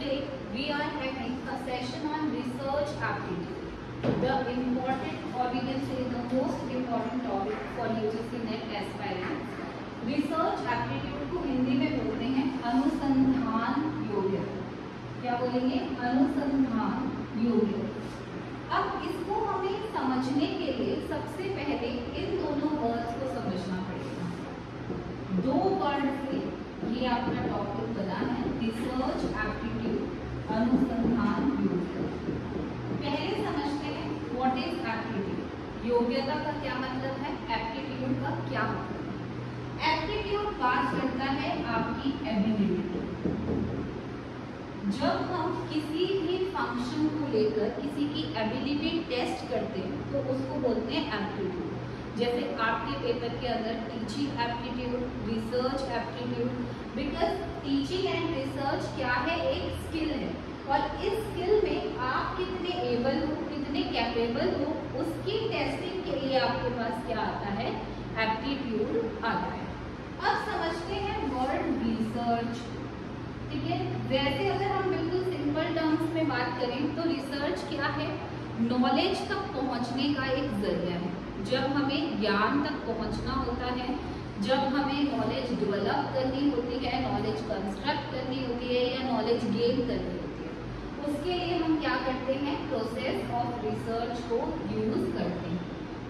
Today we are having a session on research aptitude. The important, or we can say the most important topic for UGC NET aspirants. Research aptitude को हिंदी में बोलते हैं अनुसंधान योग्यता। क्या बोलेंगे? अनुसंधान योग्यता। अब इसको हमें समझने के लिए सबसे पहले इन दोनों वर्ड्स को समझना पड़ेगा। दो वर्ड से ये अपना टॉपिक बना है, रिसर्च एप्टीट्यूड, अनुसंधान योग्यता। पहले समझते हैं व्हाट इज एप्टीट्यूड। योग्यता का क्या मतलब है, एप्टीट्यूड का क्या मतलब है। एप्टीट्यूड बात करता है आपकी एबिलिटी। जब हम किसी भी फंक्शन को लेकर किसी की एबिलिटी टेस्ट करते हैं तो उसको बोलते हैं एप्टीट्यूड। जैसे आपके पेपर के अंदर teaching aptitude, research aptitude, because teaching and research क्या है, एक स्किल है, और इस स्किल में आप कितने एबल हो, कितने कैपेबल हो, उसकी टेस्टिंग के लिए आपके पास क्या आता है, एप्टीट्यूड आता है। अब समझते हैं वर्ड रिसर्च, ठीक है। वैसे अगर हम बिल्कुल सिंपल टर्म्स में बात करें तो रिसर्च क्या है, नॉलेज तक पहुंचने का एक जरिया है। जब हमें ज्ञान तक पहुंचना होता है, जब हमें नॉलेज डेवलप करनी होती है, नॉलेज कंस्ट्रक्ट करनी होती है या नॉलेज गेन करनी होती है, उसके लिए हम क्या करते हैं, प्रोसेस ऑफ रिसर्च को यूज करते हैं।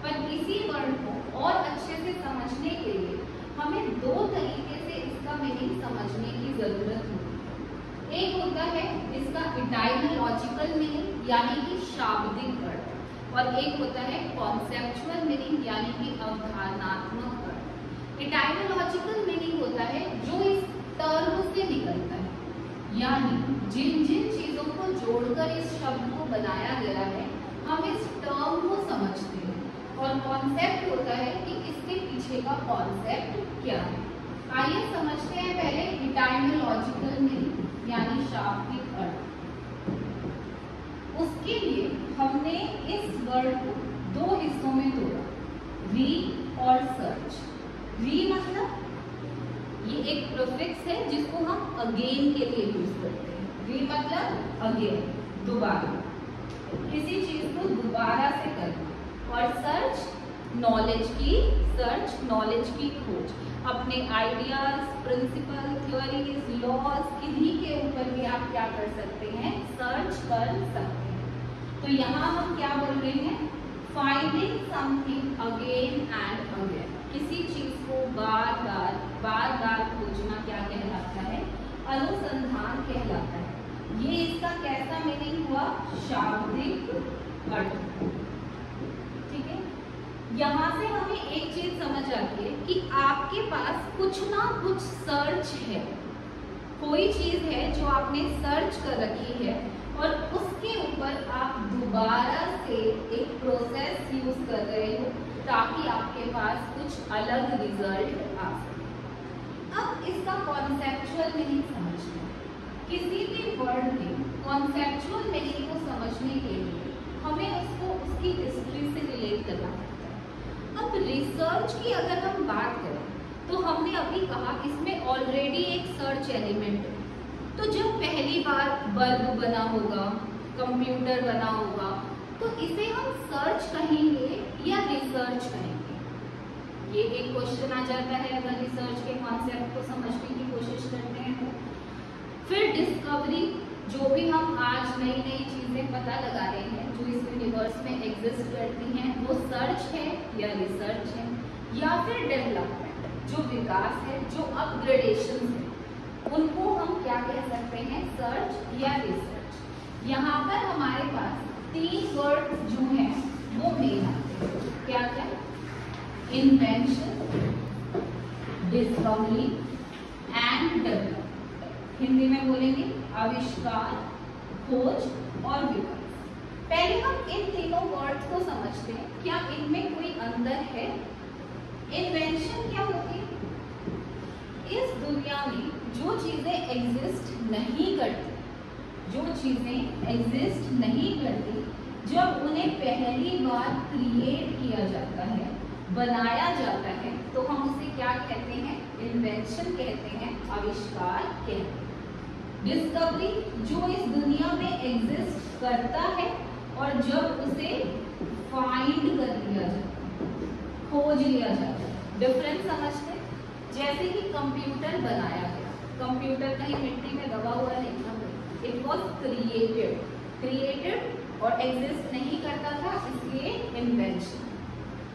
पर इसी वर्ड को और अच्छे से समझने के लिए हमें दो तरीके से इसका मीनिंग समझने की जरूरत होती है। एक होता है इसका इटाइमोलॉजिकल मीनिंग यानी कि शाब्दिक अर्थ, और एक होता है कॉन्सेप्चुअल मीनिंग यानी कि अवधारणात्मक अर्थ। इटाइमोलॉजिकल मीनिंग होता है जो इस टर्म से निकलता है, यानी जिन जिन चीजों को जोड़कर इस शब्द को बनाया गया है हम इस टर्म को समझते हैं। और कॉन्सेप्ट होता है कि इसके पीछे का कॉन्सेप्ट क्या है। आइए समझते हैं पहले इटाइमोलॉजिकल मीनिंग यानी शाब्दिक अर्थ। उसके लिए हमने इस वर्ड को दो हिस्सों में तोड़ा, री और सर्च। री मतलब ये एक प्रीफिक्स है जिसको हम अगेन के लिए यूज करते हैं। री मतलब अगेन, दोबारा, किसी चीज को दोबारा से करना। और सर्च नॉलेज की, सर्च नॉलेज की खोज, अपने आइडियाज, प्रिंसिपल, थ्योरीज, लॉज, इन्हीं के ऊपर भी आप क्या कर सकते हैं, सर्च कर सकते हैं। तो यहाँ हम क्या बोल रहे हैं, finding something again and again. किसी चीज को बार बार खोजना क्या कहलाता है, अनुसंधान कहलाता है। ये इसका कैसा मीनिंग हुआ, शाब्दिक अर्थ। ठीक है, यहाँ से हमें एक चीज समझ आती है कि आपके पास कुछ ना कुछ सर्च है, कोई चीज है जो आपने सर्च कर रखी है और उसके ऊपर आप दोबारा से एक प्रोसेस यूज कर रहे हो ताकि आपके पास कुछ अलग रिजल्ट आ सके। अब इसका कॉन्सेप्चुअल मीनिंग समझते हैं। किसी भी वर्ड में कॉन्सेप्चुअल मीनिंग को समझने के लिए हमें उसको उसकी हिस्ट्री से रिलेट करना पड़ता है। अब रिसर्च की अगर हम बात करें तो हमने अभी कहा इसमें ऑलरेडी एक सर्च एलिमेंट है। तो जब पहली बार बल्ब बना होगा, कंप्यूटर बना होगा, तो इसे हम सर्च कहेंगे या रिसर्च कहेंगे, ये एक क्वेश्चन आ जाता है अगर रिसर्च के कॉन्सेप्ट को समझने की कोशिश करते हैं तो। फिर डिस्कवरी, जो भी हम आज नई नई चीजें पता लगा रहे हैं जो इस यूनिवर्स में एग्जिस्ट करती हैं, वो सर्च है या रिसर्च है। या फिर डेवलपमेंट, जो विकास है, जो अपग्रेडेशन है, उनको हम क्या कह सकते हैं, सर्च या रिसर्च। यहाँ पर हमारे पास तीन वर्ड जो हैं वो मेन आते हैं। क्या क्या, invention, discovery and development. Hindi में बोलेंगे आविष्कार, खोज और विकास। पहले हम इन तीनों वर्ड्स को समझते हैं, क्या इनमें कोई अंतर है। इन्वेंशन क्या होती है, इस दुनिया में जो चीजें एग्जिस्ट नहीं करती, जो चीजें एग्जिस्ट नहीं करती, जब उन्हें पहली बार क्रिएट किया जाता है, बनाया जाता है, तो हम उसे क्या कहते हैं, इन्वेंशन कहते हैं, आविष्कार कहते हैं। डिस्कवरी जो इस दुनिया में एग्जिस्ट करता है और जब उसे फाइंड कर लिया जाता है, खोज लिया जाता है। डिफरेंस समझते हैं? जैसे कि कंप्यूटर बनाया गया, कंप्यूटर कहीं मिट्टी में दबा हुआ नहीं था, इट वॉज क्रिएटेड और एग्जिस्ट नहीं करता था, इसलिए इन्वेंशन।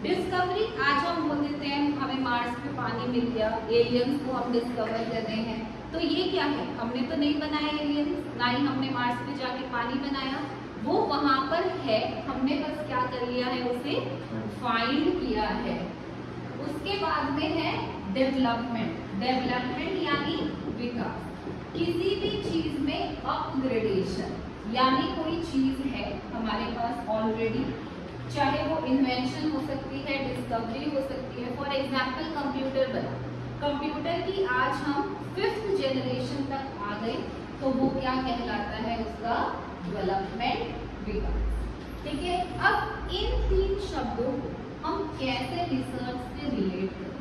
डिस्कवरी आज हम बोल देते हैं हमें मार्स पे पानी मिल गया, एलियंस को हम डिस्कवर कर रहे हैं, तो ये क्या है? हमने तो नहीं बनाया एलियंस, ना ही हमने मार्स पे जाके पानी बनाया, वो वहां पर है, हमने बस क्या कर लिया है, उसे फाइंड किया है। उसके बाद में है डेवलपमेंट। डेवलपमेंट यानी विकास। किसी भी चीज में अपग्रेडेशन, यानी कोई चीज है हमारे पास ऑलरेडी, चाहे वो इन्वेंशन हो सकती है, डिस्कवरी हो सकती है। फॉर एग्जाम्पल कंप्यूटर बना, कंप्यूटर की आज हम 5th जनरेशन तक आ गए, तो वो क्या कहलाता है? उसका डेवलपमेंट, विकास। ठीक है, अब इन 3 शब्दों को हम कैसे रिसर्च से रिलेट करें?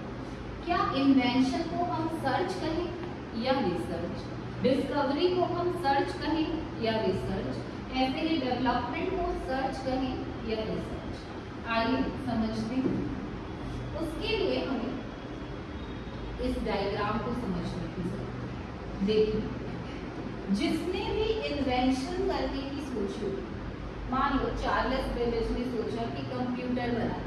क्या इन्वेंशन को हम सर्च कहें या रिसर्च? डिस्कवरी को हम सर्च कहें या रिसर्च? ऐसे ही डेवलपमेंट को सर्च कहें या रिसर्च? आइए समझते हैं। उसके लिए हमें इस डायग्राम को समझने की जरूरत है। देखिए, जिसने भी इन्वेंशन करने की सोची, मान लो चार्ल्स बेबेज ने सोचा कि कंप्यूटर बनाए,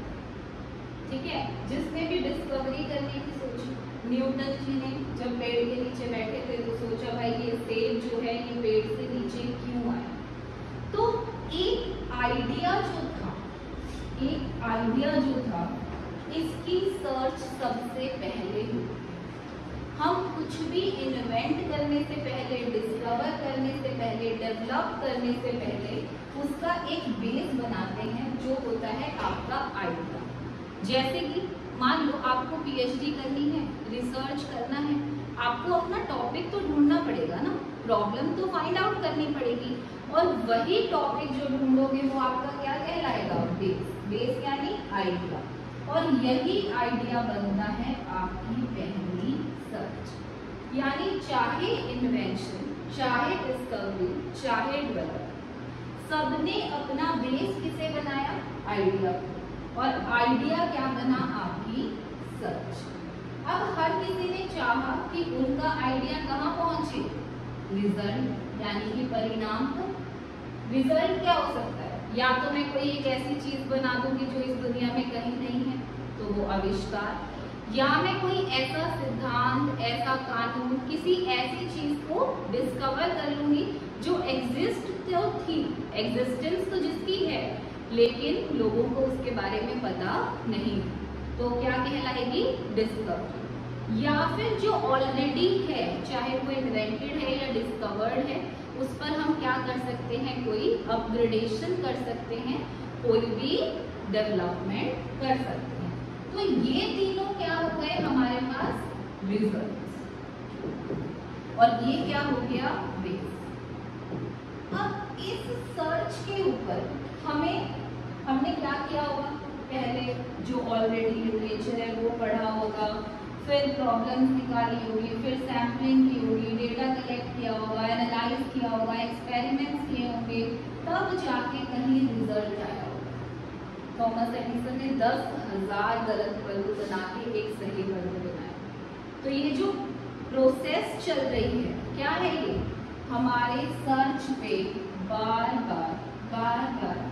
ठीक है, जिसने भी डिस्कवरी करने की सोची, न्यूटन जी ने जब पेड़ के नीचे बैठे थे तो सोचा भाई ये सेब जो है ये पेड़ से नीचे क्यों आया। तो एक आइडिया जो था इसकी सर्च सबसे पहले हुई। हम कुछ भी इन्वेंट करने से पहले, डिस्कवर करने से पहले, डेवलप करने से पहले उसका एक बेस बनाते हैं जो होता है आपका आइडिया। जैसे कि मान लो आपको पीएचडी करनी है, रिसर्च करना है, आपको अपना टॉपिक तो ढूंढना पड़ेगा ना, प्रॉब्लम तो फाइंड आउट करनी पड़ेगी, और वही टॉपिक जो ढूंढोगे वो आपका क्या कहलाएगा? बेस। बेस यानी आइडिया, और यही आइडिया बनता है आपकी पहली सर्च। यानी चाहे इन्वेंशन, चाहे डिस्कवरी, चाहे डेवलपमेंट, सबने अपना बेस किसे बनाया? आइडिया को, और आइडिया क्या बना? आपकी सर्च। अब हर किसी ने चाहा कि उनका आइडिया कहाँ पहुंचे? रिजल्ट, यानी कि परिणाम तक। रिजल्ट क्या हो सकता है? या तो मैं कोई एक ऐसी चीज बना दूंगी जो इस दुनिया में कहीं नहीं है, तो वो आविष्कार, या मैं कोई ऐसा सिद्धांत, ऐसा कानून, किसी ऐसी चीज को डिस्कवर कर लूंगी जो एग्जिस्ट तो थी, एग्जिस्टेंस तो जिसकी है, लेकिन लोगों को उसके बारे में पता नहीं, तो क्या कहलाएगी? डिस्कवरी। या फिर जो ऑलरेडी है, चाहे वो इन्वेंटेड है या डिस्कवर्ड है, उस पर हम क्या कर सकते हैं? कोई अपग्रेडेशन कर सकते हैं, कोई भी डेवलपमेंट कर सकते हैं। तो ये तीनों क्या हो गए हमारे पास? रिजल्ट्स, और ये क्या हो गया? बेस। अब इस सर्च के ऊपर हमने क्या किया होगा? पहले जो ऑलरेडी लिटरेचर है वो पढ़ा होगा, फिर प्रॉब्लम्स निकाली होगी, फिर सैम्पलिंग की होगी, डेटा कलेक्ट किया होगा, एनालाइज किया होगा, एक्सपेरिमेंट्स किए होंगे, तब जाके कहीं रिजल्ट आया होगा। थॉमस एडिसन ने 10,000 गलत बल्ब बना के एक सही बल्ब बनाया। तो ये जो प्रोसेस चल रही है, क्या है ये? हमारे सर्च पे बार बार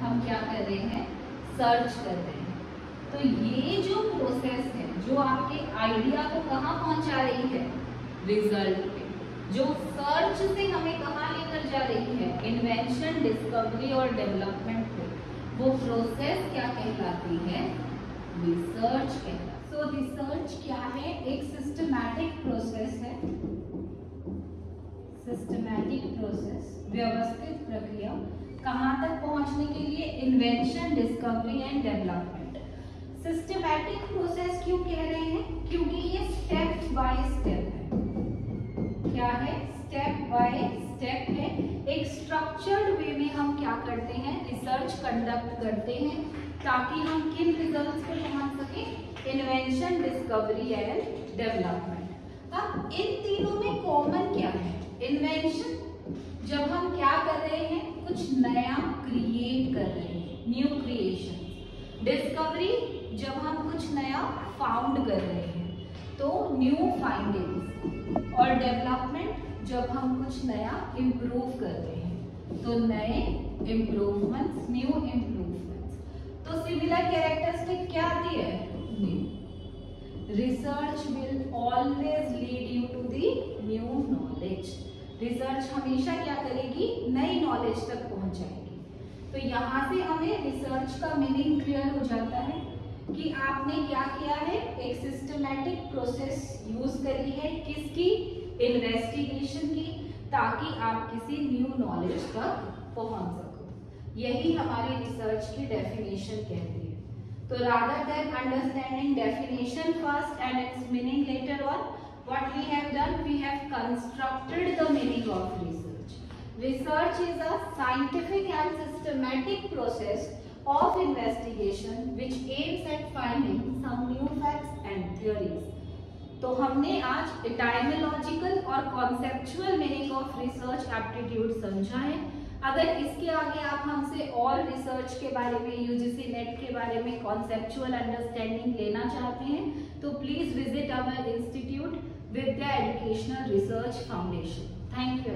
हम क्या कर रहे हैं? सर्च कर रहे हैं। तो ये जो प्रोसेस है जो आपके आइडिया को कहाँ पहुंचा रही है? रिजल्ट पे। जो सर्च से हमें कहाँ लेकर जा रही है? इन्वेंशन, डिस्कवरी और डेवलपमेंट पे। वो प्रोसेस क्या कहलाती है? रिसर्च कहलाती है। सो रिसर्च क्या है? एक सिस्टमैटिक प्रोसेस है, सिस्टमैटिक प्रोसेस, व्यवस्थित प्रक्रिया, कहाँ तक पहुंचने के लिए? Invention, discovery and development. Systematic process क्यों कह रहे हैं? क्योंकि ये स्टेप बाय स्टेप है। क्या है? स्टेप बाय स्टेप है। एक स्ट्रक्चर्ड वे में हम क्या करते हैं? रिसर्च कंडक्ट करते हैं, ताकि हम किन रिजल्ट्स पे पहुंच सके? Invention, discovery and development. अब इन तीनों में कॉमन क्या है? इन्वेंशन डिस्कवरी जब हम कुछ नया फाउंड कर रहे हैं तो न्यू फाइंडिंग्स, और डेवलपमेंट जब हम कुछ नया इम्प्रूव कर रहे हैं तो नए इम्प्रूवमेंट्स, न्यू इम्प्रूवमेंट्स। तो सिमिलर कैरेक्टरिस्टिक क्या आती है? New. Research will always lead you to the new knowledge. Research हमेशा क्या करेगी? नई नॉलेज तक पहुंचाएगी। तो यहाँ से हमें रिसर्च का मीनिंग क्लियर हो जाता है कि आपने क्या किया है, एक सिस्टमैटिक प्रोसेस यूज करी है, किसकी? इन्वेस्टिगेशन की, ताकि आप किसी न्यू नॉलेज तक पहुंच सको। यही हमारी रिसर्च की डेफिनेशन कहती है। तो rather than understanding definition first and it's meaning later on, what we have done, we have constructed the meaning of research. Research is a scientific and systematic process of investigation which aims at finding some new facts and theories. तो हमने आज एटाइमोलॉजिकल और conceptual meaning of research aptitude समझा है। अगर इसके आगे आप हमसे और रिसर्च के बारे में, यूजीसी नेट के बारे में कॉन्सेप्चुअल अंडरस्टैंडिंग लेना चाहते हैं तो please visit our institute Vidya educational research foundation. Thank you.